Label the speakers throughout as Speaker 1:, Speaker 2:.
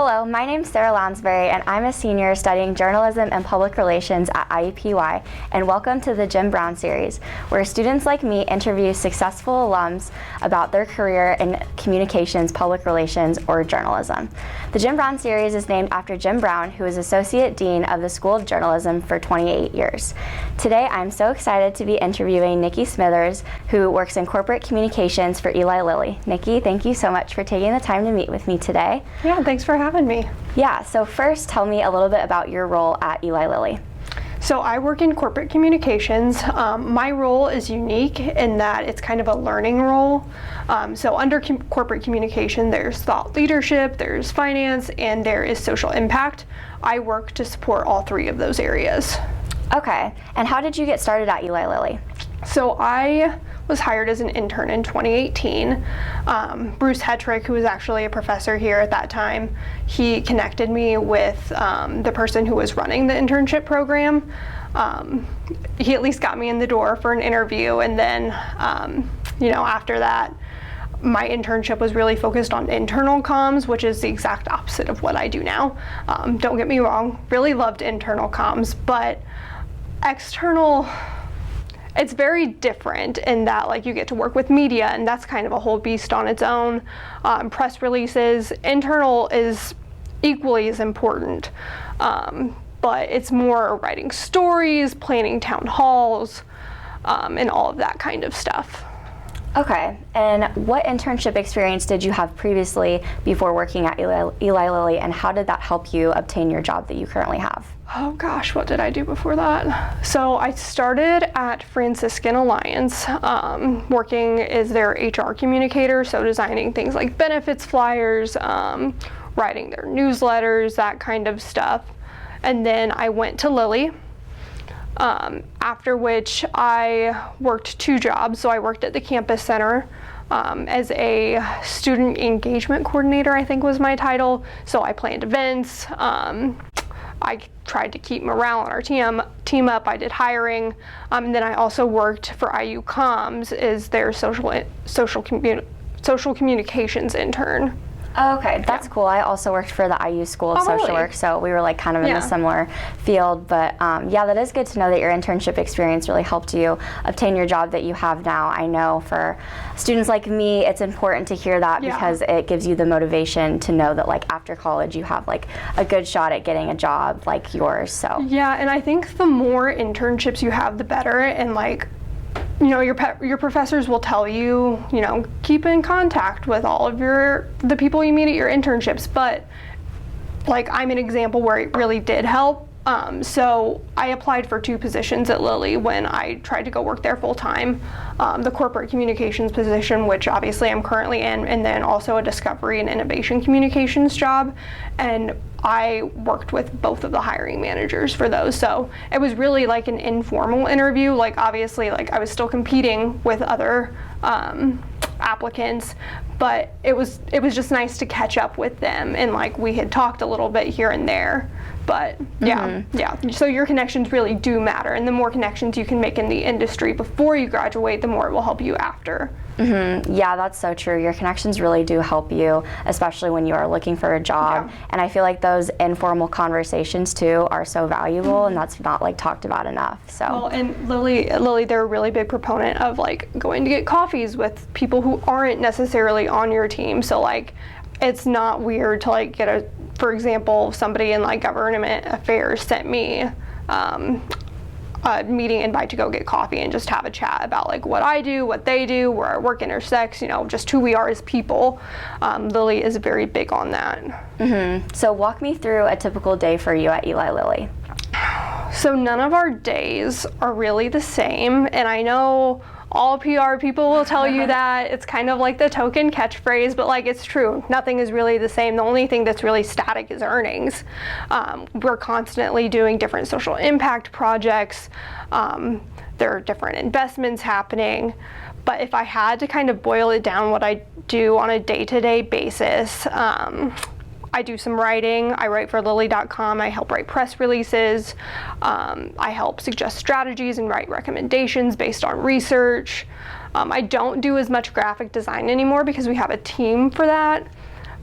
Speaker 1: Hello, my name is Sarah Lounsbury, and I'm a senior studying journalism and public relations at IUPUI, and welcome to the Jim Brown series, where students like me interview successful alums about their career in communications, public relations, or journalism. The Jim Brown series is named after Jim Brown, who is Associate Dean of the School of Journalism for 28 years. Today, I'm so excited to be interviewing Niki Smithers, who works in corporate communications for Eli Lilly. Niki, thank you so much for taking the time to meet with me today.
Speaker 2: Yeah, thanks for having me.
Speaker 1: Yeah, so first tell me a little bit about your role at Eli Lilly.
Speaker 2: So I work in corporate communications. My role is unique in that it's kind of a learning role. So under corporate communication, there's thought leadership, there's finance, and there is social impact. I work to support all three of those areas.
Speaker 1: Okay, and how did you get started at Eli Lilly?
Speaker 2: So I was hired as an intern in 2018. Bruce Hetrick, who was actually a professor here at that time, he connected me with the person who was running the internship program. He at least got me in the door for an interview, and then after that, my internship was really focused on internal comms, which is the exact opposite of what I do now. Don't get me wrong, really loved internal comms, but external, it's very different in that you get to work with media, and that's kind of a whole beast on its own. Press releases, internal is equally as important, but it's more writing stories, planning town halls, and all of that kind of stuff.
Speaker 1: Okay, and what internship experience did you have previously before working at Eli Lilly, and how did that help you obtain your job that you currently have?
Speaker 2: Oh gosh, what did I do before that? So I started at Franciscan Alliance, working as their HR communicator, so designing things like benefits flyers, writing their newsletters, that kind of stuff. And then I went to Lilly, after which I worked two jobs. So I worked at the campus center as a student engagement coordinator, I think was my title. So I planned events. I tried to keep morale on our team up. I did hiring, and then I also worked for IU Comms as their social communications intern.
Speaker 1: Oh, okay, that's cool. I also worked for the IU School of Social Work, so we were kind of in a similar field. But yeah, that is good to know that your internship experience really helped you obtain your job that you have now. I know for students like me, it's important to hear that because it gives you the motivation to know that after college you have a good shot at getting a job like yours. So
Speaker 2: yeah, and I think the more internships you have, the better. And your professors will tell you, keep in contact with all of the people you meet at your internships, but I'm an example where it really did help. So I applied for two positions at Lilly when I tried to go work there full time. The corporate communications position, which obviously I'm currently in, and then also a discovery and innovation communications job. And I worked with both of the hiring managers for those. So it was really an informal interview. Obviously, I was still competing with other applicants, but it was just nice to catch up with them, and we had talked a little bit here and there. But yeah, so your connections really do matter, and the more connections you can make in the industry before you graduate, the more it will help you after.
Speaker 1: Yeah, that's so true. Your connections really do help you, especially when you are looking for a job. And I feel like those informal conversations too are so valuable, and that's not talked about enough. So.
Speaker 2: Well, and Lilly, they're a really big proponent of going to get coffees with people who aren't necessarily on your team. So it's not weird to get for example, somebody in government affairs sent me a meeting invite to go get coffee and just have a chat about what I do, what they do, where our work intersects, just who we are as people. Lilly is very big on that.
Speaker 1: So walk me through a typical day for you at Eli Lilly.
Speaker 2: So none of our days are really the same, and I know all PR people will tell you that. It's kind of the token catchphrase, but it's true. Nothing is really the same. The only thing that's really static is earnings. We're constantly doing different social impact projects. There are different investments happening. But if I had to kind of boil it down, what I do on a day-to-day basis, I do some writing. I write for Lilly.com. I help write press releases. I help suggest strategies and write recommendations based on research. I don't do as much graphic design anymore because we have a team for that.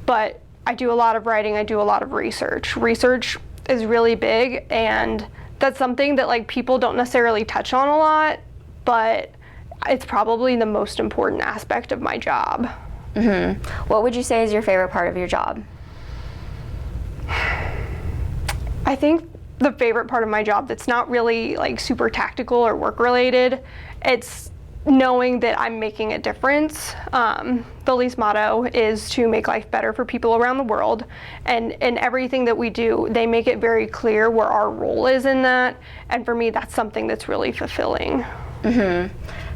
Speaker 2: But I do a lot of writing, I do a lot of research. Research is really big, and that's something that like people don't necessarily touch on a lot, but it's probably the most important aspect of my job.
Speaker 1: What would you say is your favorite part of your job?
Speaker 2: I think the favorite part of my job that's not really like super tactical or work related, it's knowing that I'm making a difference. The Lee's motto is to make life better for people around the world, and in everything that we do, they make it very clear where our role is in that, and for me, that's something that's really fulfilling.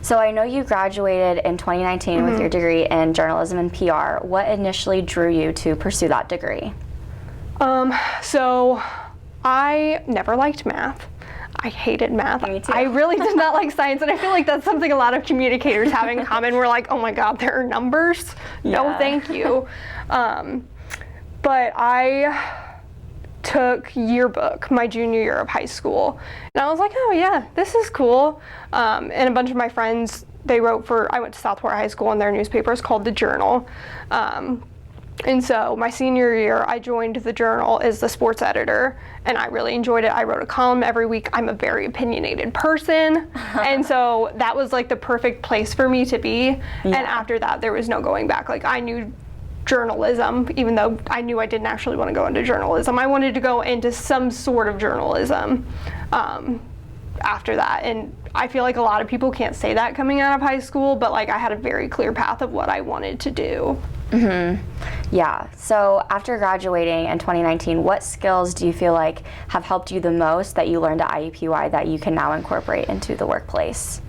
Speaker 1: So I know you graduated in 2019 with your degree in journalism and PR. What initially drew you to pursue that degree?
Speaker 2: So I never liked math. I hated math.
Speaker 1: Me too.
Speaker 2: I really did not like science, and I feel like that's something a lot of communicators have in common. We're like, oh my God, there are numbers? No, thank you. But I took yearbook my junior year of high school, and I was like, oh yeah, this is cool. And a bunch of my friends, I went to Southport High School, and their newspaper is called The Journal. And so my senior year, I joined the Journal as the sports editor, and I really enjoyed it. I wrote a column every week. I'm a very opinionated person, and so that was like the perfect place for me to be. And after that, there was no going back. Like, I knew journalism, even though I knew I didn't actually want to go into journalism. I wanted to go into some sort of journalism after that, and I feel like a lot of people can't say that coming out of high school, but like I had a very clear path of what I wanted to do.
Speaker 1: Yeah, so after graduating in 2019, what skills do you feel like have helped you the most that you learned at IUPUI that you can now incorporate into the workplace?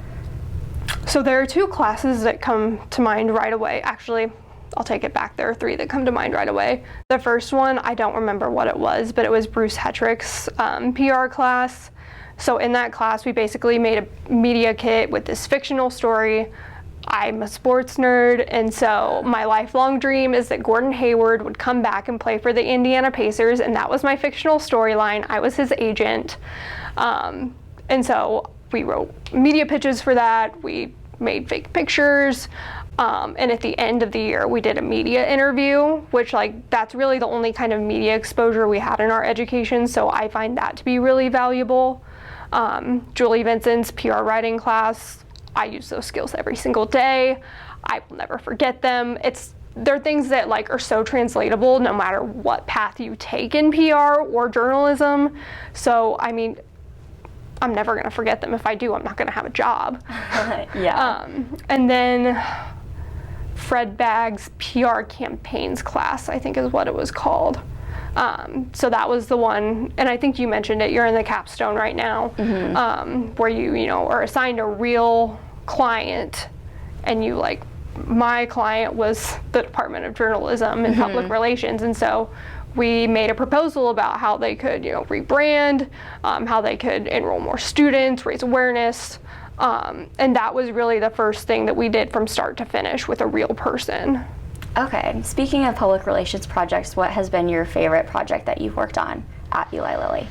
Speaker 2: So there are two classes that come to mind right away. Actually, I'll take it back. There are three that come to mind right away. The first one, I don't remember what it was, but it was Bruce Hetrick's PR class. So in that class, we basically made a media kit with this fictional story. I'm a sports nerd, and so my lifelong dream is that Gordon Hayward would come back and play for the Indiana Pacers, and that was my fictional storyline. I was his agent. And so we wrote media pitches for that. We made fake pictures. And at the end of the year, we did a media interview, which that's really the only kind of media exposure we had in our education. So I find that to be really valuable. Julie Vincent's PR writing class, I use those skills every single day. I will never forget them. They're things that are so translatable no matter what path you take in PR or journalism. So, I mean, I'm never gonna forget them. If I do, I'm not gonna have a job.
Speaker 1: Yeah.
Speaker 2: And then Fred Bagg's PR campaigns class, I think is what it was called. So that was the one, and I think you mentioned it, you're in the capstone right now, where you are assigned a real client, and my client was the Department of Journalism and Public Relations, and so we made a proposal about how they could, rebrand, how they could enroll more students, raise awareness, and that was really the first thing that we did from start to finish with a real person.
Speaker 1: Okay, speaking of public relations projects, what has been your favorite project that you've worked on at Eli Lilly?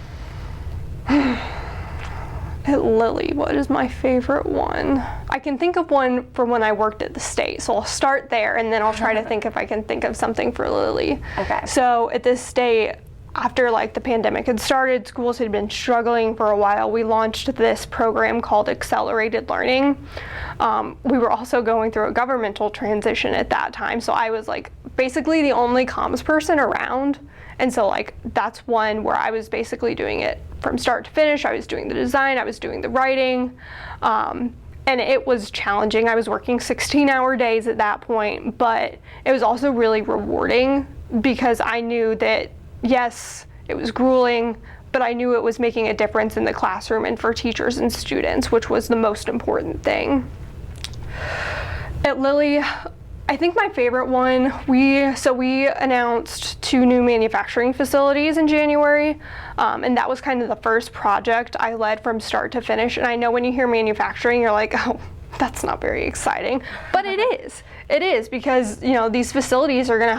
Speaker 2: At Lilly, what is my favorite one? I can think of one from when I worked at the state, so I'll start there and then I'll try to think if I can think of something for Lilly. Okay. So at this state, after the pandemic had started, schools had been struggling for a while, we launched this program called Accelerated Learning. We were also going through a governmental transition at that time, so I was basically the only comms person around. And so that's one where I was basically doing it from start to finish. I was doing the design, I was doing the writing, and it was challenging. I was working 16-hour days at that point, but it was also really rewarding because I knew that, yes, it was grueling, but I knew it was making a difference in the classroom and for teachers and students, which was the most important thing. At Lilly, I think my favorite one, we announced 2 new manufacturing facilities in January, and that was kind of the first project I led from start to finish. And I know when you hear manufacturing, you're like, oh, that's not very exciting, but it is. It is, because these facilities are going to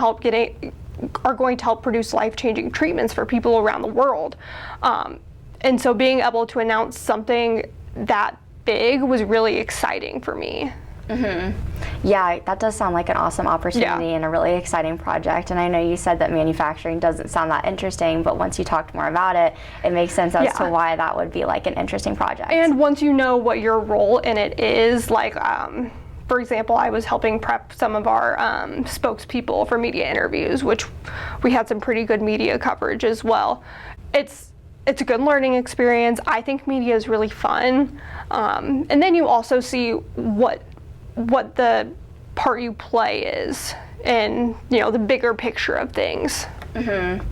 Speaker 2: help produce life-changing treatments for people around the world. And so being able to announce something that big was really exciting for me.
Speaker 1: Yeah, that does sound like an awesome opportunity and a really exciting project. And I know you said that manufacturing doesn't sound that interesting, but once you talked more about it, it makes sense as to why that would be like an interesting project.
Speaker 2: And once you know what your role in it is, like, for example, I was helping prep some of our spokespeople for media interviews, which we had some pretty good media coverage as well. It's a good learning experience. I think media is really fun. And then you also see what the part you play is in, the bigger picture of things.
Speaker 1: Mm-hmm.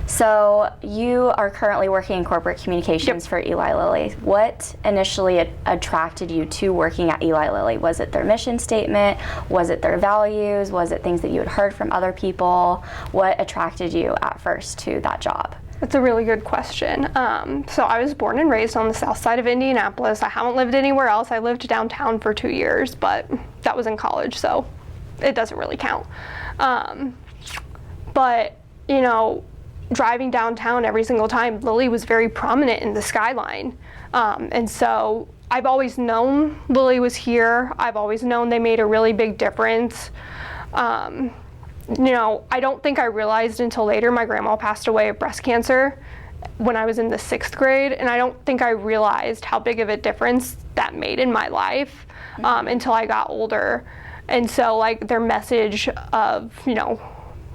Speaker 1: So you are currently working in corporate communications for Eli Lilly. What initially attracted you to working at Eli Lilly? Was it their mission statement? Was it their values? Was it things that you had heard from other people? What attracted you at first to that job?
Speaker 2: That's a really good question. So I was born and raised on the south side of Indianapolis. I haven't lived anywhere else. I lived downtown for 2 years, but that was in college, so it doesn't really count. But, driving downtown every single time, Lilly was very prominent in the skyline. And so I've always known Lilly was here. I've always known they made a really big difference. I don't think I realized until later my grandma passed away of breast cancer when I was in the 6th grade, and I don't think I realized how big of a difference that made in my life until I got older. And so, like, their message of,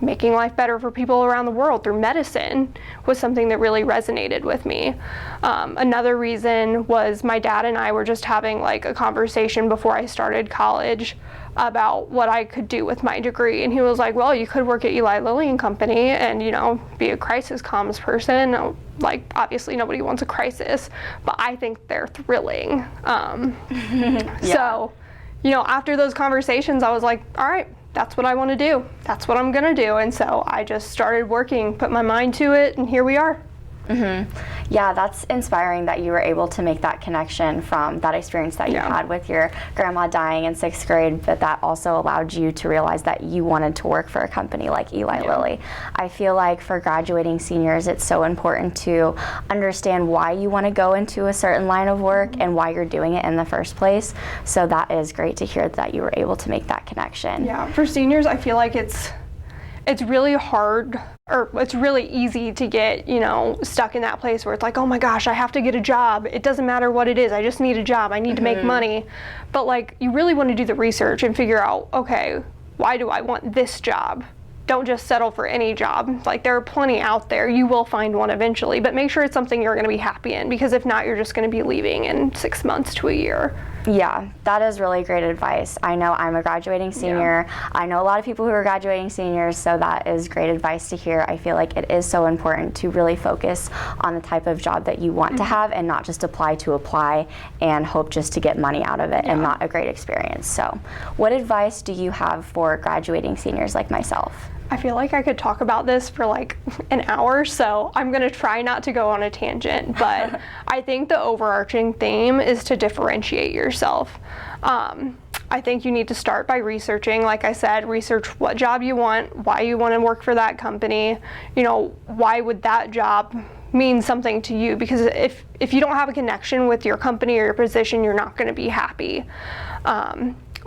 Speaker 2: making life better for people around the world through medicine was something that really resonated with me. Another reason was my dad and I were just having like a conversation before I started college about what I could do with my degree. And he was like, well, you could work at Eli Lilly and Company and, be a crisis comms person. Like, obviously nobody wants a crisis, but I think they're thrilling. So, after those conversations, I was like, all right, that's what I want to do. That's what I'm going to do. And so I just started working, put my mind to it, and here we are.
Speaker 1: Mm-hmm. Yeah, that's inspiring that you were able to make that connection from that experience that you had with your grandma dying in 6th grade, but that also allowed you to realize that you wanted to work for a company like Eli Lilly. I feel like for graduating seniors, it's so important to understand why you want to go into a certain line of work and why you're doing it in the first place. So that is great to hear that you were able to make that connection.
Speaker 2: Yeah, for seniors, I feel like it's really hard, or it's really easy to get, stuck in that place where it's like, oh my gosh, I have to get a job. It doesn't matter what it is. I just need a job. I need to make money. But like, you really want to do the research and figure out, okay, why do I want this job? Don't just settle for any job. Like, there are plenty out there. You will find one eventually, but make sure it's something you're going to be happy in, because if not, you're just going to be leaving in 6 months to a year.
Speaker 1: Yeah, that is really great advice. I know I'm a graduating senior. I know a lot of people who are graduating seniors, so that is great advice to hear. I feel like it is so important to really focus on the type of job that you want to have and not just apply and hope just to get money out of it and not a great experience. So what advice do you have for graduating seniors like myself?
Speaker 2: I feel like I could talk about this for like an hour, so I'm going to try not to go on a tangent, but I think the overarching theme is to differentiate yourself. I think you need to start by researching, like I said, research what job you want, why you want to work for that company, why would that job mean something to you, because if you don't have a connection with your company or your position, you're not going to be happy.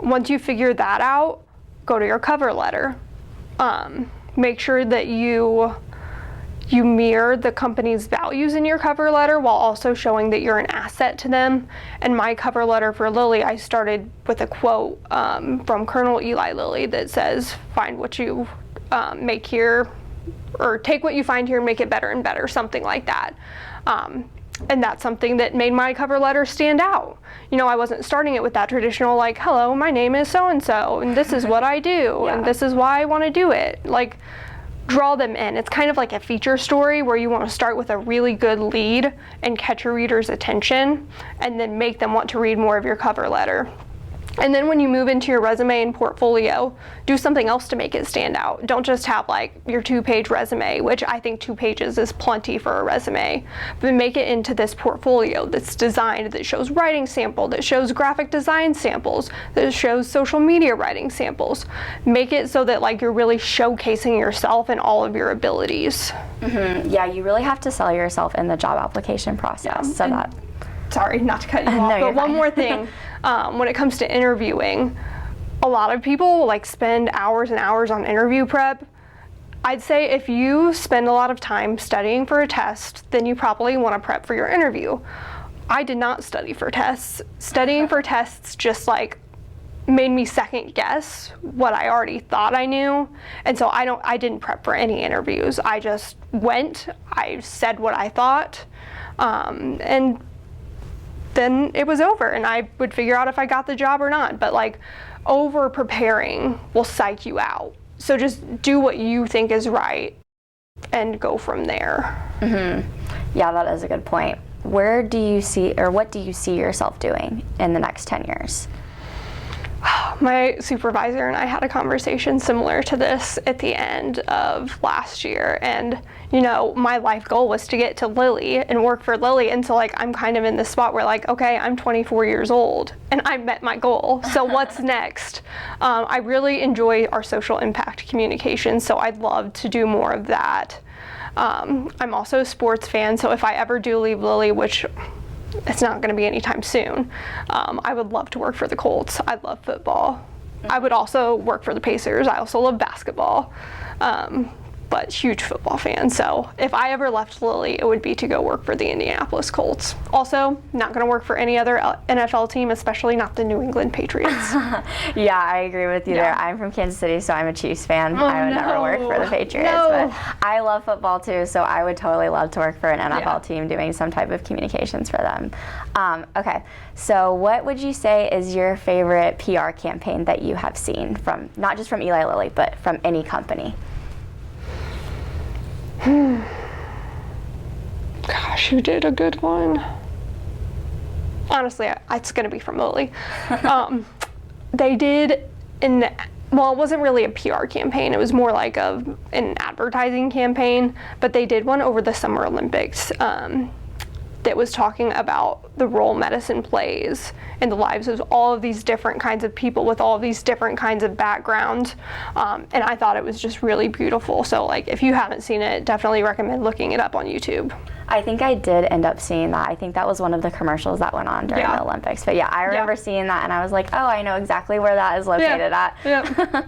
Speaker 2: Once you figure that out, go to your cover letter. Make sure that you mirror the company's values in your cover letter while also showing that you're an asset to them. And my cover letter for Lilly, I started with a quote from Colonel Eli Lilly that says, find what you make here, or take what you find here and make it better and better, something like that. And that's something that made my cover letter stand out. I wasn't starting it with that traditional, like, hello, my name is so-and-so, and this is what I do, and this is why I want to do it. Like, draw them in. It's kind of like a feature story where you want to start with a really good lead and catch your reader's attention, and then make them want to read more of your cover letter. And then when you move into your resume and portfolio, do something else to make it stand out. Don't just have like your 2-page resume, which I think 2 pages is plenty for a resume, but make it into this portfolio that's designed, that shows writing sample, that shows graphic design samples, that shows social media writing samples. Make it so that like you're really showcasing yourself and all of your abilities.
Speaker 1: Mm-hmm. Yeah, you really have to sell yourself in the job application process.
Speaker 2: Sorry, not to cut you off, but one more thing. When it comes to interviewing, a lot of people like spend hours and hours on interview prep. I'd say if you spend a lot of time studying for a test, then you probably want to prep for your interview. I did not study for tests. Studying for tests just like made me second guess what I already thought I knew. And so I didn't prep for any interviews. I just went, I said what I thought, and then it was over and I would figure out if I got the job or not. But like over preparing will psych you out. So just do what you think is right and go from there.
Speaker 1: Yeah, that is a good point. Where do you see, or what do you see yourself doing in the next 10 years?
Speaker 2: My supervisor and I had a conversation similar to this at the end of last year, and you know, my life goal was to get to Lilly and work for Lilly, and so like I'm kind of in this spot where like, okay, I'm 24 years old and I met my goal, so what's next? I really enjoy our social impact communication, so I'd love to do more of that. I'm also a sports fan, so if I ever do leave Lilly, which it's not going to be anytime soon, I would love to work for the Colts. I love football. I would also work for the Pacers. I also love basketball, but huge football fan. So if I ever left Lilly, it would be to go work for the Indianapolis Colts. Also, not going to work for any other NFL team, especially not the New England Patriots.
Speaker 1: Yeah, I agree with you there. I'm from Kansas City, so I'm a Chiefs fan. I would never work for the Patriots, but I love football too, so I would totally love to work for an NFL team doing some type of communications for them. Okay, so what would you say is your favorite PR campaign that you have seen from, not just from Eli Lilly, but from any company?
Speaker 2: Gosh, who did a good one? Honestly, it's going to be from Lilly. They did well, it wasn't really a PR campaign. It was more like an advertising campaign, but they did one over the Summer Olympics that was talking about the role medicine plays in the lives of all of these different kinds of people with all of these different kinds of backgrounds. And I thought it was just really beautiful. So like, if you haven't seen it, definitely recommend looking it up on YouTube.
Speaker 1: I think I did end up seeing that. I think that was one of the commercials that went on during the Olympics. But yeah, I remember seeing that and I was like, oh, I know exactly where that is located at.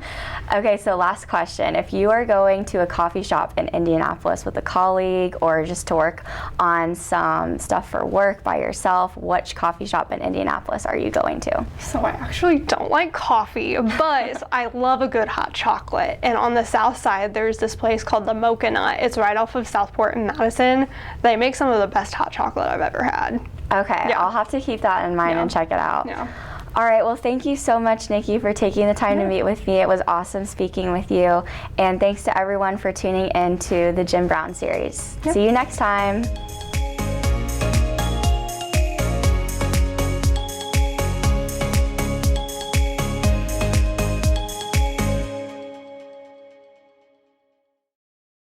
Speaker 1: Okay, so last question. If you are going to a coffee shop in Indianapolis with a colleague or just to work on some stuff for work by yourself, which coffee shop in Indianapolis are you going to?
Speaker 2: So I actually don't like coffee, but I love a good hot chocolate. And on the south side, there's this place called the Mocha Nut. It's right off of Southport and Madison. They make some of the best hot chocolate I've ever had.
Speaker 1: Okay, I'll have to keep that in mind and check it out. All right, well, thank you so much, Niki, for taking the time to meet with me. It was awesome speaking with you. And thanks to everyone for tuning in to the Jim Brown series. See you next time.